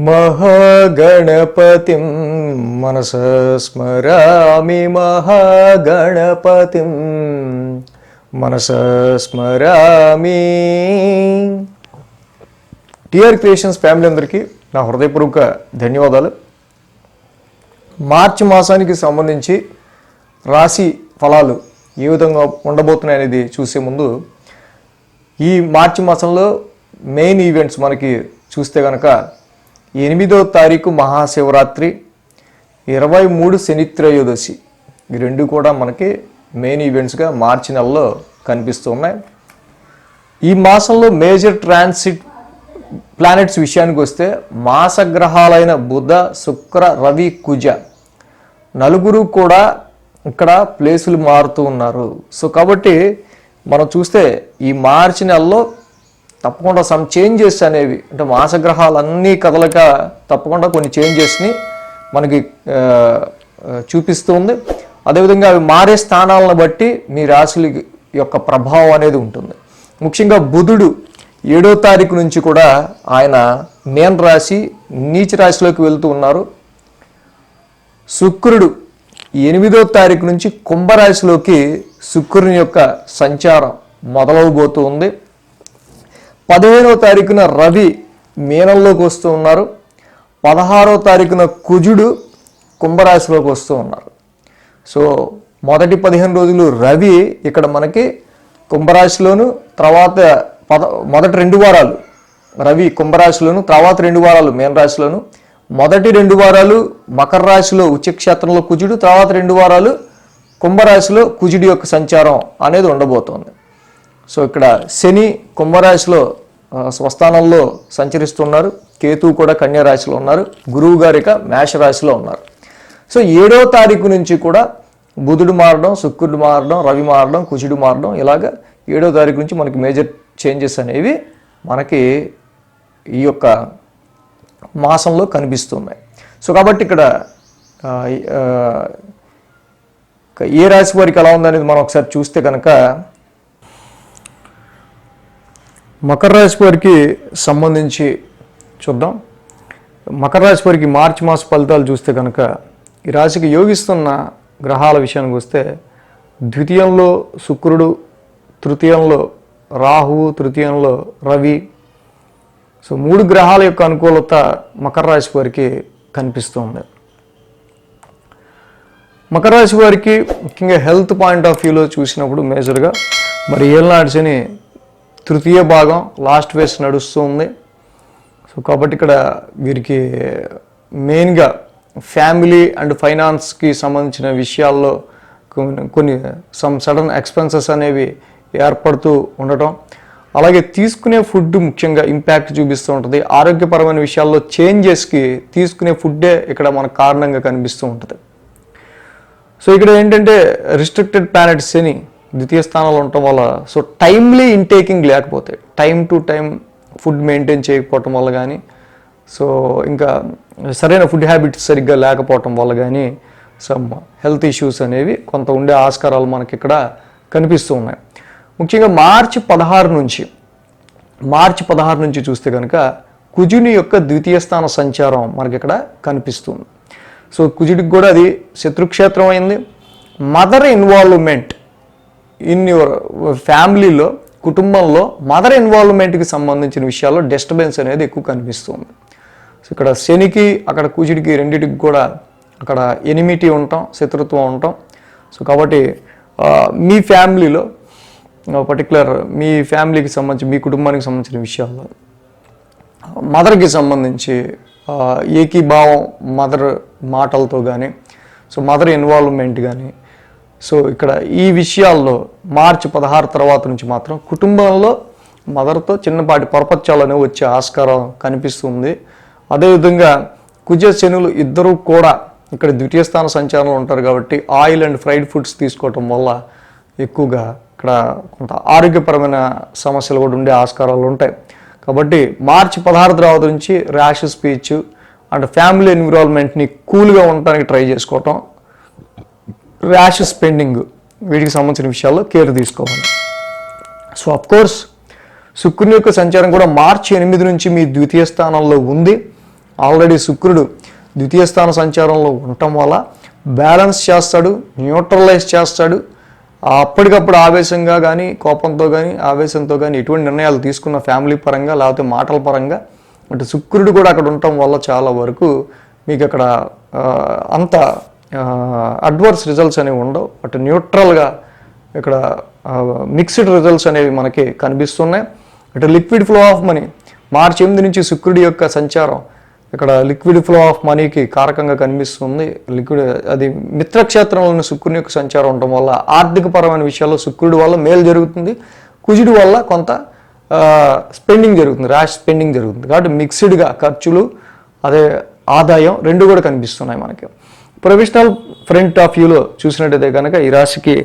మహాగణపతిం మనసా స్మరామి మహాగణపతిం మనసా స్మరామి. TR creations family అందరికీ నా హృదయపూర్వక ధన్యవాదాలు. మార్చి మాసానికి సంబంధించి రాశి ఫలాలు ఏ విధంగా ఉండబోతున్నాయి అనేది చూసే ముందు ఈ మార్చి మాసంలో మెయిన్ ఈవెంట్స్ మనకి చూస్తే కనుక 8వ తారీఖు మహాశివరాత్రి, 23 శని త్రయోదశి, ఈ రెండు కూడా మనకి మెయిన్ ఈవెంట్స్గా మార్చి నెలలో కనిపిస్తున్నాయి. ఈ మాసంలో మేజర్ ట్రాన్సిట్ ప్లానెట్స్ విషయానికి వస్తే మాసగ్రహాలైన బుధ, శుక్ర, రవి, కుజ నలుగురు కూడా ఇక్కడ ప్లేసులు మారుతూ ఉన్నారు. సో కాబట్టి మనం చూస్తే ఈ మార్చి నెలలో తప్పకుండా సమ్ చేంజెస్ అనేవి, అంటే మాసగ్రహాలన్నీ కదలక తప్పకుండా కొన్ని చేంజెస్ని మనకి చూపిస్తుంది. అదేవిధంగా అవి మారే స్థానాలను బట్టి మీ రాశుల యొక్క ప్రభావం అనేది ఉంటుంది. ముఖ్యంగా బుధుడు 7వ తారీఖు నుంచి కూడా ఆయన మీన రాశి నీచ రాశిలోకి వెళ్తూ ఉన్నారు. శుక్రుడు 8వ తారీఖు నుంచి కుంభరాశిలోకి శుక్రుని యొక్క సంచారం మొదలవబోతూ ఉంది. 15వ తారీఖున రవి మీనంలోకి వస్తూ ఉన్నారు. 16వ తారీఖున కుజుడు కుంభరాశిలోకి వస్తూ ఉన్నారు. సో మొదటి 15 రోజులు రవి ఇక్కడ మనకి కుంభరాశిలోను, తర్వాత మొదటి 2 వారాలు రవి కుంభరాశిలోను, తర్వాత 2 వారాలు మీన రాశిలోను, మొదటి 2 వారాలు మకర రాశిలో ఉచ్చక్షేత్రంలో కుజుడు, తర్వాత 2 వారాలు కుంభరాశిలో కుజుడి యొక్క సంచారం అనేది ఉండబోతోంది. సో ఇక్కడ శని కుంభరాశిలో స్వస్థానంలో సంచరిస్తున్నారు, కేతువు కూడా కన్యా రాశిలో ఉన్నారు, గురువు గారిక మేషరాశిలో ఉన్నారు. సో 7వ తారీఖు నుంచి కూడా బుధుడు మారడం, శుక్రుడు మారడం, రవి మారడం, కుజుడు మారడం, ఇలాగ 7వ తారీఖు నుంచి మనకి మేజర్ చేంజెస్ అనేవి మనకి ఈ యొక్క మాసంలో కనిపిస్తున్నాయి. సో కాబట్టి ఇక్కడ ఏ రాశి వారికి ఎలా ఉందనేది మనం ఒకసారి చూస్తే కనుక మకర రాశి వారికి సంబంధించి చూద్దాం. మకర రాశి వారికి మార్చి మాస ఫలితాలు చూస్తే కనుక ఈ రాశికి యోగిస్తున్న గ్రహాల విషయానికి వస్తే ద్వితీయంలో శుక్రుడు, తృతీయంలో రాహువు, తృతీయంలో రవి. సో 3 గ్రహాల యొక్క అనుకూలత మకర రాశి వారికి కనిపిస్తుంది. మకర రాశి వారికి ముఖ్యంగా హెల్త్ పాయింట్ ఆఫ్ వ్యూలో చూసినప్పుడు మేజర్గా మరి ఏళ్ళనాటి శని తృతీయ భాగం లాస్ట్ ఫేజ్ నడుస్తూ ఉంది. సో కాబట్టి ఇక్కడ వీరికి మెయిన్గా ఫ్యామిలీ అండ్ ఫైనాన్స్కి సంబంధించిన విషయాల్లో కొన్ని సడన్ ఎక్స్పెన్సెస్ అనేవి ఏర్పడుతూ ఉండటం, అలాగే తీసుకునే ఫుడ్ ముఖ్యంగా ఇంపాక్ట్ చూపిస్తూ ఉంటుంది. ఆరోగ్యపరమైన విషయాల్లో చేంజెస్కి తీసుకునే ఫుడ్డే ఇక్కడ మనకు కారణంగా కనిపిస్తూ ఉంటుంది. సో ఇక్కడ ఏంటంటే రిస్ట్రిక్టెడ్ ప్లానెట్ శని ద్వితీయ స్థానంలో ఉండటం వల్ల సో టైమ్లీ ఇంటేకింగ్ లేకపోతే, time to time food maintain చేయకపోవటం వల్ల కానీ, సో ఇంకా సరైన ఫుడ్ హ్యాబిట్స్ సరిగ్గా లేకపోవటం వల్ల కానీ సమ్ హెల్త్ ఇష్యూస్ అనేవి కొంత ఉండే ఆస్కారాలు మనకి ఇక్కడ కనిపిస్తూ ఉన్నాయి. ముఖ్యంగా మార్చి 16 నుంచి చూస్తే కనుక కుజుని యొక్క ద్వితీయ స్థాన సంచారం మనకి ఇక్కడ కనిపిస్తుంది. సో కుజుడికి కూడా అది శత్రుక్షేత్రం అయింది. మదర్ ఇన్వాల్వ్మెంట్ ఇన్ యువర్ ఫ్యామిలీలో, కుటుంబంలో మదర్ ఇన్వాల్వ్మెంట్కి సంబంధించిన విషయాల్లో డిస్టర్బెన్స్ అనేది ఎక్కువ కనిపిస్తుంది. సో ఇక్కడ శనికి అక్కడ కుజుడికి రెండింటికి కూడా అక్కడ ఎనిమిటీ ఉంటాం, శత్రుత్వం ఉంటాం. సో కాబట్టి మీ ఫ్యామిలీలో పర్టికులర్ మీ ఫ్యామిలీకి సంబంధించి, మీ కుటుంబానికి సంబంధించిన విషయాల్లో మదర్కి సంబంధించి ఏకీభావం మదర్ మాటలతో కానీ, సో మదర్ ఇన్వాల్వ్మెంట్ కానీ, సో ఇక్కడ ఈ విషయాల్లో మార్చి 16 తర్వాత నుంచి మాత్రం కుటుంబంలో మదర్తో చిన్నపాటి పొరపచ్చాలు అనేవి వచ్చే ఆస్కారం కనిపిస్తుంది. అదేవిధంగా కుజ శనులు ఇద్దరూ కూడా ఇక్కడ ద్వితీయ స్థాన సంచారంలో ఉంటారు కాబట్టి ఆయిల్ అండ్ ఫ్రైడ్ ఫుడ్స్ తీసుకోవటం వల్ల ఎక్కువగా ఇక్కడ కొంత ఆరోగ్యపరమైన సమస్యలు కూడా ఉండే ఆస్కారాలు ఉంటాయి. కాబట్టి మార్చి 16 తర్వాత నుంచి ర్యాష్ స్పీచ్ అండ్ ఫ్యామిలీ ఎన్విరాన్మెంట్ని కూల్గా ఉండటానికి ట్రై చేసుకోవటం, ర్యాష్ స్పెండింగ్, వీటికి సంబంధించిన విషయాల్లో కేర్ తీసుకోవాలి. సో అఫ్కోర్స్ శుక్రుని యొక్క సంచారం కూడా మార్చి 8 నుంచి మీ ద్వితీయ స్థానంలో ఉంది. ఆల్రెడీ శుక్రుడు ద్వితీయ స్థాన సంచారంలో ఉండటం వల్ల బ్యాలెన్స్ చేస్తాడు, న్యూట్రలైజ్ చేస్తాడు. అప్పటికప్పుడు ఆవేశంగా కానీ, కోపంతో కానీ, ఆవేశంతో కానీ ఎటువంటి నిర్ణయాలు తీసుకున్న ఫ్యామిలీ పరంగా లేకపోతే మాటల పరంగా అంటే శుక్రుడు కూడా అక్కడ ఉండటం వల్ల చాలా వరకు మీకు అక్కడ అంత అడ్వర్స్ రిజల్ట్స్ అనేవి ఉండవు. బట్ న్యూట్రల్గా ఇక్కడ మిక్స్డ్ రిజల్ట్స్ అనేవి మనకి కనిపిస్తున్నాయి. అంటే లిక్విడ్ ఫ్లో ఆఫ్ మనీ మార్చి 8 నుంచి శుక్రుడి యొక్క సంచారం ఇక్కడ లిక్విడ్ ఫ్లో ఆఫ్ మనీకి కారకంగా కనిపిస్తుంది. లిక్విడ్ అది మిత్రక్షేత్రంలోని శుక్రుని యొక్క సంచారం ఉండటం వల్ల ఆర్థికపరమైన విషయాల్లో శుక్రుడి వల్ల మేలు జరుగుతుంది, కుజుడి వల్ల కొంత స్పెండింగ్ జరుగుతుంది, ర్యాష్ స్పెండింగ్ జరుగుతుంది. కాబట్టి మిక్స్డ్గా ఖర్చులు అదే ఆదాయం రెండు కూడా కనిపిస్తున్నాయి మనకి. ప్రొఫెషనల్ ఫ్రంట్ ఆఫ్ వ్యూలో చూసినట్టయితే కనుక ఈ రాశికి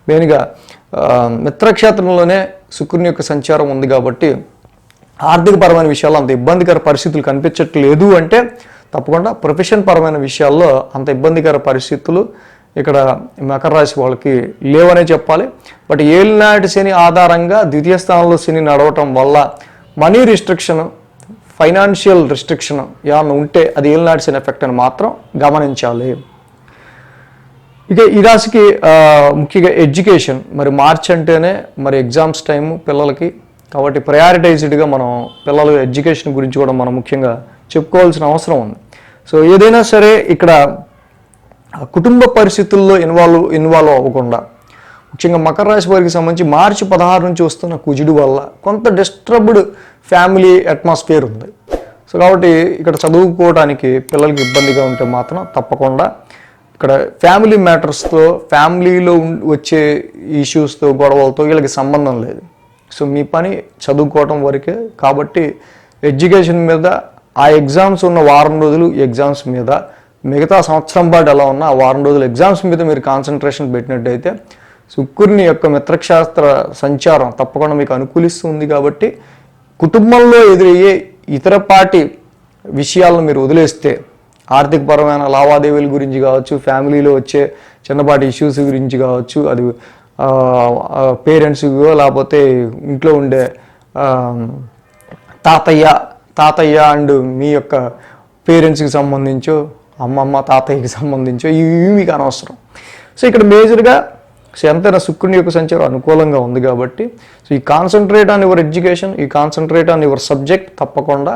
మెయిన్గా మిత్రక్షేత్రంలోనే శుక్రుని యొక్క సంచారం ఉంది కాబట్టి ఆర్థికపరమైన విషయాల్లో అంత ఇబ్బందికర పరిస్థితులు కనిపించట్లేదు. అంటే తప్పకుండా ప్రొఫెషన్ పరమైన విషయాల్లో అంత ఇబ్బందికర పరిస్థితులు ఇక్కడ మకర రాశి వాళ్ళకి లేవనే చెప్పాలి. బట్ ఏలినాటి శని ఆధారంగా ద్వితీయ స్థానంలో శని నడవటం వల్ల మనీ రిస్ట్రిక్షన్, ఫైనాన్షియల్ రిస్ట్రిక్షన్ ఏమన్నా ఉంటే అది ఏలినాటి శని ఎఫెక్ట్ అని మాత్రం గమనించాలి. ఇక ఈ రాశికి ముఖ్యంగా ఎడ్యుకేషన్, మరి మార్చ్ అంటేనే మరి ఎగ్జామ్స్ టైము పిల్లలకి, కాబట్టి ప్రయారిటైజ్డ్గా మనం పిల్లల ఎడ్యుకేషన్ గురించి కూడా మనం ముఖ్యంగా చెప్పుకోవాల్సిన అవసరం ఉంది. సో ఏదైనా సరే ఇక్కడ కుటుంబ పరిస్థితుల్లో ఇన్వాల్వ్ అవ్వకుండా ముఖ్యంగా మకర రాశి వారికి సంబంధించి మార్చి 16 నుంచి వస్తున్న కుజుడు వల్ల కొంత డిస్టర్బ్డ్ ఫ్యామిలీ అట్మాస్ఫియర్ ఉంది. సో కాబట్టి ఇక్కడ చదువుకోవడానికి పిల్లలకి ఇబ్బందిగా ఉంటే మాత్రం తప్పకుండా ఇక్కడ ఫ్యామిలీ మ్యాటర్స్తో, ఫ్యామిలీలో వచ్చే ఇష్యూస్తో, గొడవలతో వీళ్ళకి సంబంధం లేదు. సో మీ పని చదువుకోవటం వరకే. కాబట్టి ఎడ్యుకేషన్ మీద ఆ ఎగ్జామ్స్ ఉన్న వారం రోజులు ఎగ్జామ్స్ మీద, మిగతా సంవత్సరం పాటు ఎలా ఉన్నా ఆ వారం రోజులు ఎగ్జామ్స్ మీద మీరు కాన్సన్ట్రేషన్ పెట్టినట్టయితే శుక్రుని యొక్క మిత్రక్షేత్ర సంచారం తప్పకుండా మీకు అనుకూలిస్తుంది. కాబట్టి కుటుంబంలో ఎదురయ్యే ఇతరపాటి విషయాలను మీరు వదిలేస్తే ఆర్థికపరమైన లావాదేవీల గురించి కావచ్చు, ఫ్యామిలీలో వచ్చే చిన్నపాటి ఇష్యూస్ గురించి కావచ్చు, అది పేరెంట్స్ లేకపోతే ఇంట్లో ఉండే తాతయ్య అండ్ మీ యొక్క పేరెంట్స్కి సంబంధించో, అమ్మమ్మ తాతయ్యకి సంబంధించో ఇవి మీకు అనవసరం. సో ఇక్కడ మేజర్గా ఎంతైనా శుక్రుని యొక్క సంచారం అనుకూలంగా ఉంది కాబట్టి సో ఈ కాన్సన్ట్రేట్ ఆన్ యువర్ ఎడ్యుకేషన్, ఈ కాన్సన్ట్రేట్ ఆన్ యువర్ సబ్జెక్ట్ తప్పకుండా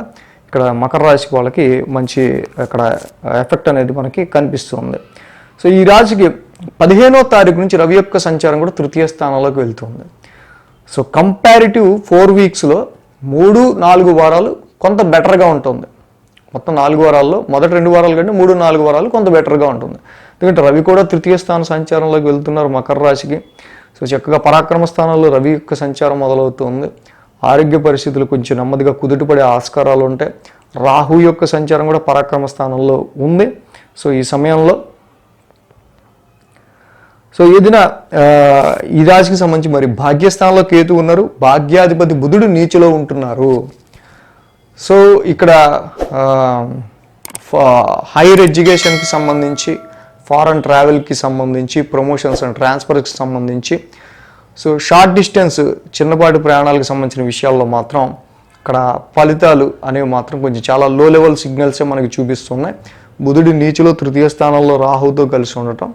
ఇక్కడ మకర రాశికి వాళ్ళకి మంచి అక్కడ ఎఫెక్ట్ అనేది మనకి కనిపిస్తుంది. సో ఈ రాశికి 15వ తారీఖు నుంచి రవి యొక్క సంచారం కూడా తృతీయ స్థానంలోకి వెళ్తుంది. సో కంపారిటివ్ 4 వీక్స్లో 3-4 వారాలు కొంత బెటర్గా ఉంటుంది. మొత్తం 4 వారాల్లో మొదటి 2 వారాల కంటే 3-4 వారాలు కొంత బెటర్గా ఉంటుంది. ఎందుకంటే రవి కూడా తృతీయ స్థాన సంచారంలోకి వెళ్తున్నారు మకర రాశికి. సో చక్కగా పరాక్రమ స్థానంలో రవి యొక్క సంచారం మొదలవుతుంది. ఆరోగ్య పరిస్థితులు కొంచెం నెమ్మదిగా కుదుటపడే ఆస్కారాలు ఉంటాయి. రాహు యొక్క సంచారం కూడా పరాక్రమ స్థానంలో ఉంది. సో ఈ సమయంలో సో ఏదైనా ఈ రాశికి సంబంధించి మరి భాగ్యస్థానంలో కేతు ఉన్నారు, భాగ్యాధిపతి బుధుడు నీచలో ఉంటున్నారు. సో ఇక్కడ హైయర్ ఎడ్యుకేషన్కి సంబంధించి, ఫారెన్ ట్రావెల్కి సంబంధించి, ప్రమోషన్స్ అండ్ ట్రాన్స్ఫర్కి సంబంధించి, సో షార్ట్ డిస్టెన్స్ చిన్నపాటి ప్రయాణాలకు సంబంధించిన విషయాల్లో మాత్రం ఇక్కడ ఫలితాలు అనేవి మాత్రం కొంచెం చాలా లో లెవెల్ సిగ్నల్సే మనకి చూపిస్తున్నాయి. బుధుడి నీచులో తృతీయ స్థానంలో రాహుతో కలిసి ఉండటం,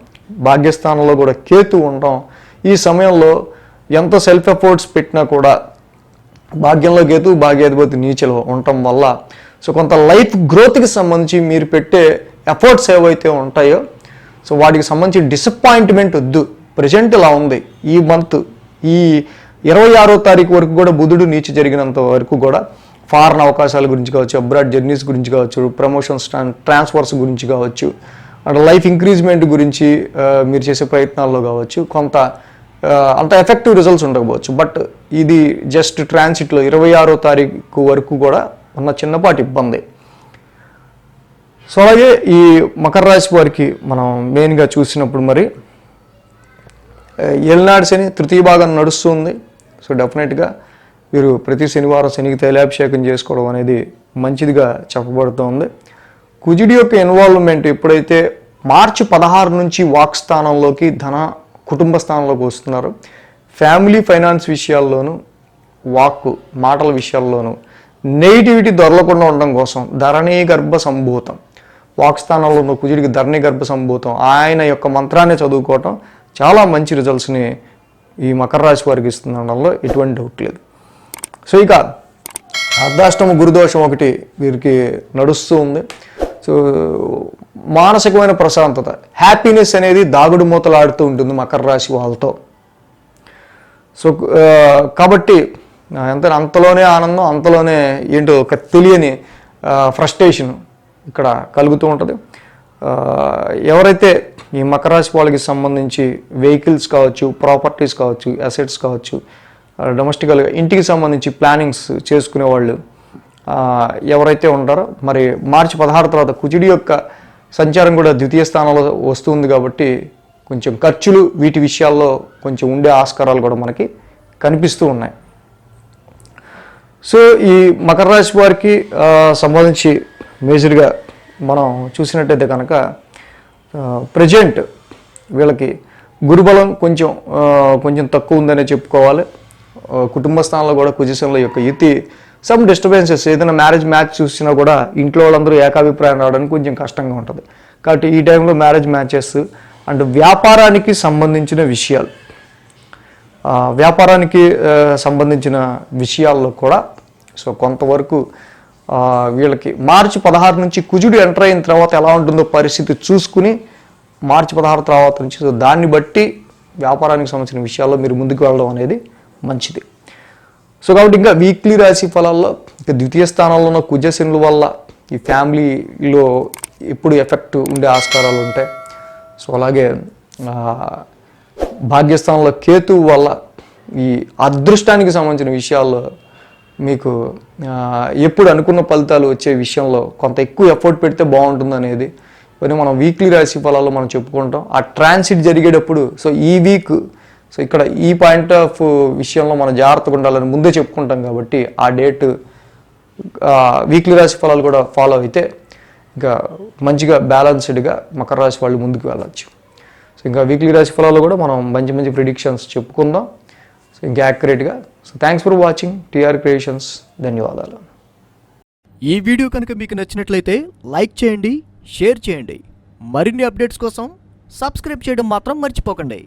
భాగ్యస్థానంలో కూడా కేతు ఉండటం, ఈ సమయంలో ఎంత సెల్ఫ్ ఎఫర్ట్స్ పెట్టినా కూడా భాగ్యంలో కేతు, భాగ్యాధిపతి నీచలో ఉండటం వల్ల సో కొంత లైఫ్ గ్రోత్కి సంబంధించి మీరు పెట్టే ఎఫర్ట్స్ ఏవైతే ఉంటాయో సో వాటికి సంబంధించి డిసప్పాయింట్మెంట్ వద్దు. ప్రజెంట్ ఇలా ఉంది. ఈ మంత్ ఈ 26వ తారీఖు వరకు కూడా బుధుడు నీచ జరిగినంత వరకు కూడా ఫారెన్ అవకాశాల గురించి కావచ్చు, అబ్రాడ్ జర్నీస్ గురించి కావచ్చు, ప్రమోషన్స్ ట్రాన్స్ఫర్స్ గురించి కావచ్చు, అండ్ లైఫ్ ఇంక్రీజ్మెంట్ గురించి మీరు చేసే ప్రయత్నాల్లో కావచ్చు కొంత అంత ఎఫెక్టివ్ రిజల్ట్స్ ఉండకపోవచ్చు. బట్ ఇది జస్ట్ ట్రాన్సిట్లో 26వ తారీఖు వరకు కూడా ఉన్న చిన్నపాటి ఇబ్బంది. సో అలాగే ఈ మకర రాశి వారికి మనం మెయిన్గా చూసినప్పుడు మరి ఏలినాటి శని తృతీయ భాగం నడుస్తుంది. సో డెఫినెట్గా వీరు ప్రతి శనివారం శనికి తైలాభిషేకం చేసుకోవడం అనేది మంచిదిగా చెప్పబడుతోంది. కుజుడి యొక్క ఇన్వాల్వ్మెంట్ ఎప్పుడైతే మార్చి 16 నుంచి వాక్ స్థానంలోకి, ధన కుటుంబ స్థానంలోకి వస్తున్నారు, ఫ్యామిలీ ఫైనాన్స్ విషయాల్లోనూ, వాక్కు మాటల విషయాల్లోనూ నెగిటివిటీ దొరలకుండా ఉండడం కోసం ధరణీ గర్భ సంభూతం, వాక్స్థానంలో ఉన్న కుజుడికి ధరణీ గర్భ సంభూతం ఆయన యొక్క మంత్రాన్ని చదువుకోవటం చాలా మంచి రిజల్ట్స్ని ఈ మకర రాశి వారికి ఇస్తుందనడంలో ఎటువంటి డౌట్ లేదు. సో ఇక అర్ధాష్టమ గురుదోషం ఒకటి వీరికి నడుస్తూ ఉంది. సో మానసికమైన ప్రశాంతత, హ్యాపీనెస్ అనేది దాగుడు మూతలాడుతూ ఉంటుంది మకర రాశి వాళ్ళతో. సో కాబట్టి అంతలోనే ఆనందం, అంతలోనే ఏంటో ఒక తెలియని ఫ్రస్ట్రేషన్ ఇక్కడ కలుగుతూ ఉంటుంది. ఎవరైతే ఈ మకర రాశి వాళ్ళకి సంబంధించి వెహికల్స్ కావచ్చు, ప్రాపర్టీస్ కావచ్చు, అసెట్స్ కావచ్చు, డొమెస్టికల్గా ఇంటికి సంబంధించి ప్లానింగ్స్ చేసుకునే వాళ్ళు ఎవరైతే ఉంటారో, మరి మార్చి 16 తర్వాత కుజుడి యొక్క సంచారం కూడా ద్వితీయ స్థానంలో వస్తుంది కాబట్టి కొంచెం ఖర్చులు వీటి విషయాల్లో కొంచెం ఉండే ఆస్కారాలు కూడా మనకి కనిపిస్తూ ఉన్నాయి. సో ఈ మకర రాశి వారికి సంబంధించి మేజర్గా మనం చూసినట్టయితే కనుక ప్రజెంట్ వీళ్ళకి గురుబలం కొంచెం తక్కువ ఉందనే చెప్పుకోవాలి. కుటుంబ స్థానంలో కూడా కుజశనుల యొక్క యుతి సమ్ డిస్టర్బెన్సెస్, ఏదైనా మ్యాచ్ చూసినా కూడా ఇంట్లో వాళ్ళందరూ ఏకాభిప్రాయం రావడానికి కొంచెం కష్టంగా ఉంటుంది. కాబట్టి ఈ టైంలో మ్యారేజ్ మ్యాచెస్ అండ్ వ్యాపారానికి సంబంధించిన విషయాలు, వ్యాపారానికి సంబంధించిన విషయాల్లో కూడా సో కొంతవరకు వీళ్ళకి మార్చి 16 నుంచి కుజుడు ఎంటర్ అయిన తర్వాత ఎలా ఉంటుందో పరిస్థితి చూసుకుని మార్చి 16 తర్వాత నుంచి సో దాన్ని బట్టి వ్యాపారానికి సంబంధించిన విషయాల్లో మీరు ముందుకు వెళ్ళడం అనేది మంచిది. సో కాబట్టి ఇంకా వీక్లీ రాశి ఫలాల్లో ఇంకా ద్వితీయ స్థానంలో ఉన్న కుజశనుల వల్ల ఈ ఫ్యామిలీలో ఎప్పుడు ఎఫెక్ట్ ఉండే ఆస్కారాలు ఉంటాయి. సో అలాగే భాగ్యస్థానంలో కేతువు వల్ల ఈ అదృష్టానికి సంబంధించిన విషయాల్లో మీకు ఎప్పుడు అనుకున్న ఫలితాలు వచ్చే విషయంలో కొంత ఎక్కువ ఎఫర్ట్ పెడితే బాగుంటుంది అనేది కానీ మనం వీక్లీ రాశి ఫలాల్లో మనం చెప్పుకుంటాం. ఆ ట్రాన్సిట్ జరిగేటప్పుడు సో ఈ వీక్ సో ఇక్కడ ఈ పాయింట్ ఆఫ్ విషయంలో మనం జాగ్రత్తగా ఉండాలని ముందే చెప్పుకుంటాం కాబట్టి ఆ డేట్ వీక్లీ రాశి ఫలాలు కూడా ఫాలో అయితే ఇంకా మంచిగా బ్యాలెన్స్డ్గా మకర రాశి వాళ్ళు ముందుకు వెళ్ళచ్చు. సో ఇంకా వీక్లీ రాశి ఫలాల్లో కూడా మనం మంచి ప్రిడిక్షన్స్ చెప్పుకుందాం సో ఇంకా యాక్యురేట్గా. So thanks for watching TR creations. ధన్యవాదాలు. ఈ వీడియో కనుక మీకు నచ్చినట్లయితే లైక్ చేయండి, షేర్ చేయండి. మరిన్ని అప్డేట్స్ కోసం సబ్స్క్రైబ్ చేయడం మాత్రం మర్చిపోకండి.